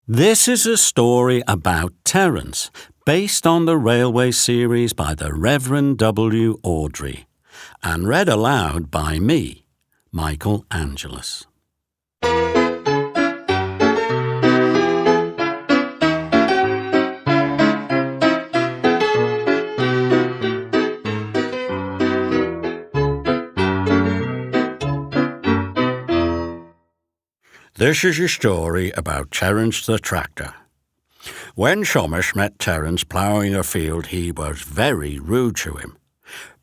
This is a story about Terence, based on the railway series by the Reverend W. Awdry, and read aloud by me, Michael Angelis. This is a story about Terence the tractor. When Thomas met Terence ploughing a field, he was very rude to him.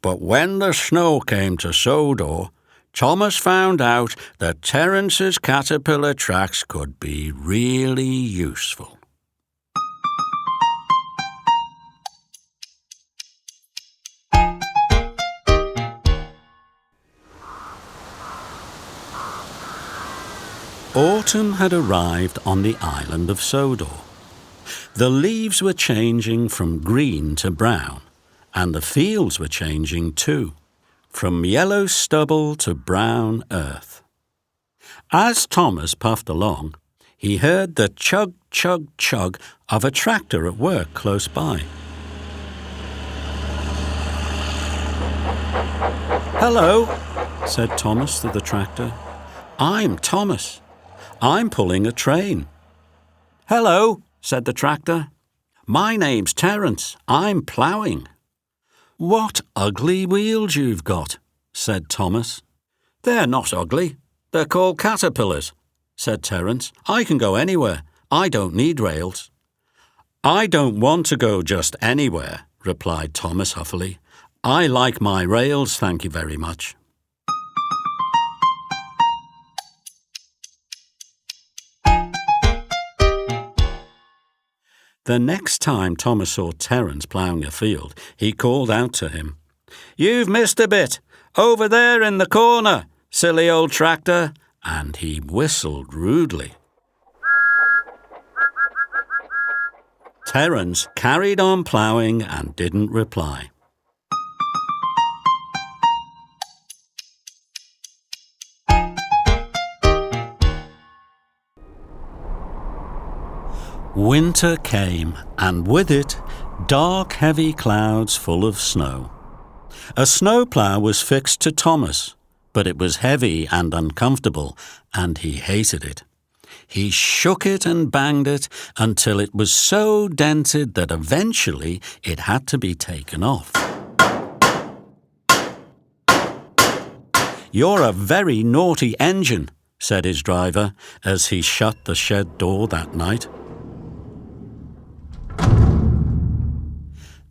But when the snow came to Sodor, Thomas found out that Terence's caterpillar tracks could be really useful. Autumn had arrived on the island of Sodor. The leaves were changing from green to brown, and the fields were changing too, from yellow stubble to brown earth. As Thomas puffed along, he heard the chug, chug, chug of a tractor at work close by. "Hello," said Thomas to the tractor. "I'm Thomas. I'm pulling a train." "Hello," said the tractor. "My name's Terence. I'm ploughing." "What ugly wheels you've got," said Thomas. "They're not ugly. They're called caterpillars," said Terence. "I can go anywhere. I don't need rails." "I don't want to go just anywhere," replied Thomas huffily. "I like my rails, thank you very much." The next time Thomas saw Terence ploughing a field, he called out to him, "You've missed a bit, over there in the corner, silly old tractor," and he whistled rudely. Terence carried on ploughing and didn't reply. Winter came, and with it, dark, heavy clouds full of snow. A snowplough was fixed to Thomas, but it was heavy and uncomfortable, and he hated it. He shook it and banged it until it was so dented that eventually it had to be taken off. "You're a very naughty engine," said his driver as he shut the shed door that night.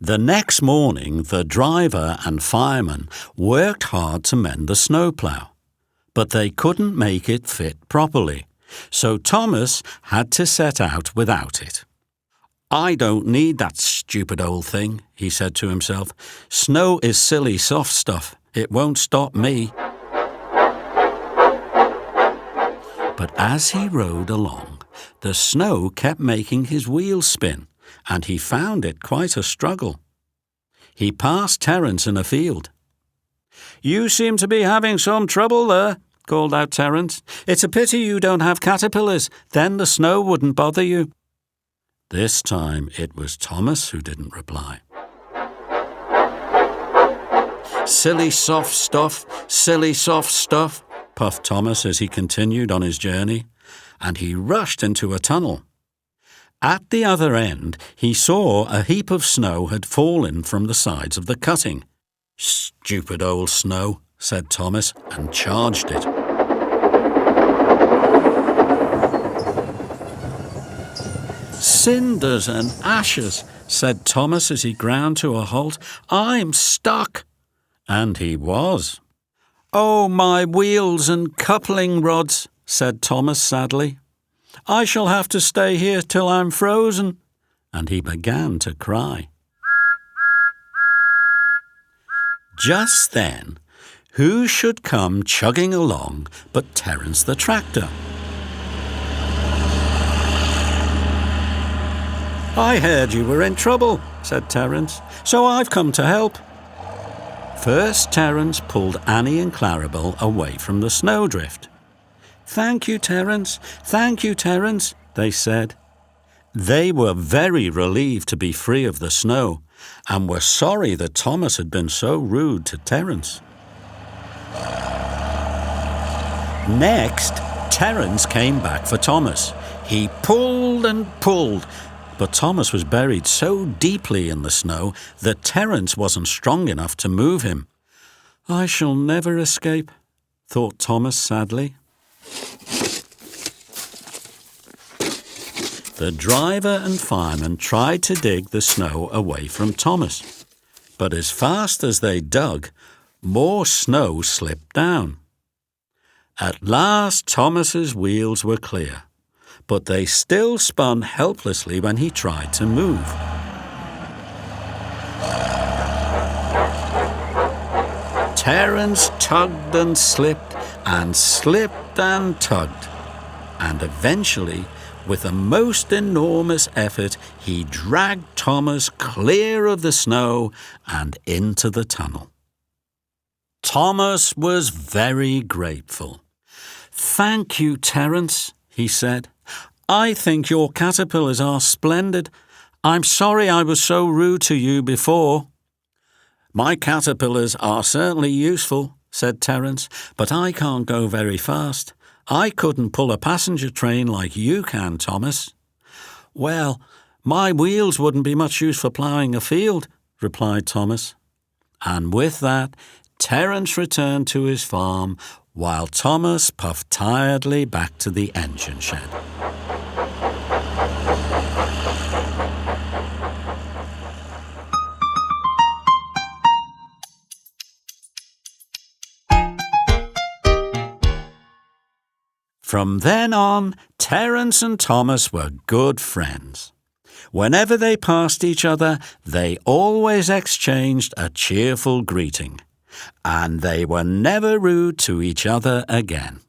The next morning, the driver and fireman worked hard to mend the snowplough, but they couldn't make it fit properly, so Thomas had to set out without it. "I don't need that stupid old thing," he said to himself. "Snow is silly soft stuff. It won't stop me." But as he rode along, the snow kept making his wheels spin, and he found it quite a struggle. He passed Terence in a field. "You seem to be having some trouble there," called out Terence. "It's a pity you don't have caterpillars, then the snow wouldn't bother you." This time it was Thomas who didn't reply. "Silly soft stuff, puffed Thomas as he continued on his journey, and he rushed into a tunnel. At the other end, he saw a heap of snow had fallen from the sides of the cutting. "Stupid old snow," said Thomas, and charged it. "Cinders and ashes," said Thomas as he ground to a halt. "I'm stuck." And he was. "Oh, my wheels and coupling rods," said Thomas sadly. "I shall have to stay here till I'm frozen." And he began to cry. Just then, who should come chugging along but Terence the tractor? "I heard you were in trouble," said Terence, "so I've come to help." First, Terence pulled Annie and Clarabel away from the snowdrift. "Thank you, Terence, they said. They were very relieved to be free of the snow and were sorry that Thomas had been so rude to Terence. Next, Terence came back for Thomas. He pulled and pulled, but Thomas was buried so deeply in the snow that Terence wasn't strong enough to move him. "I shall never escape," thought Thomas sadly. The driver and fireman tried to dig the snow away from Thomas, but as fast as they dug, more snow slipped down. At last Thomas's wheels were clear, but they still spun helplessly when he tried to move. Terence tugged and slipped and tugged, and eventually, with a most enormous effort, he dragged Thomas clear of the snow and into the tunnel. Thomas was very grateful. "Thank you, Terence," he said. "I think your caterpillars are splendid. I'm sorry I was so rude to you before." "My caterpillars are certainly useful," said Terence, "but I can't go very fast. I couldn't pull a passenger train like you can, Thomas." "Well, my wheels wouldn't be much use for ploughing a field," replied Thomas. And with that, Terence returned to his farm while Thomas puffed tiredly back to the engine shed. From then on, Terence and Thomas were good friends. Whenever they passed each other, they always exchanged a cheerful greeting, and they were never rude to each other again.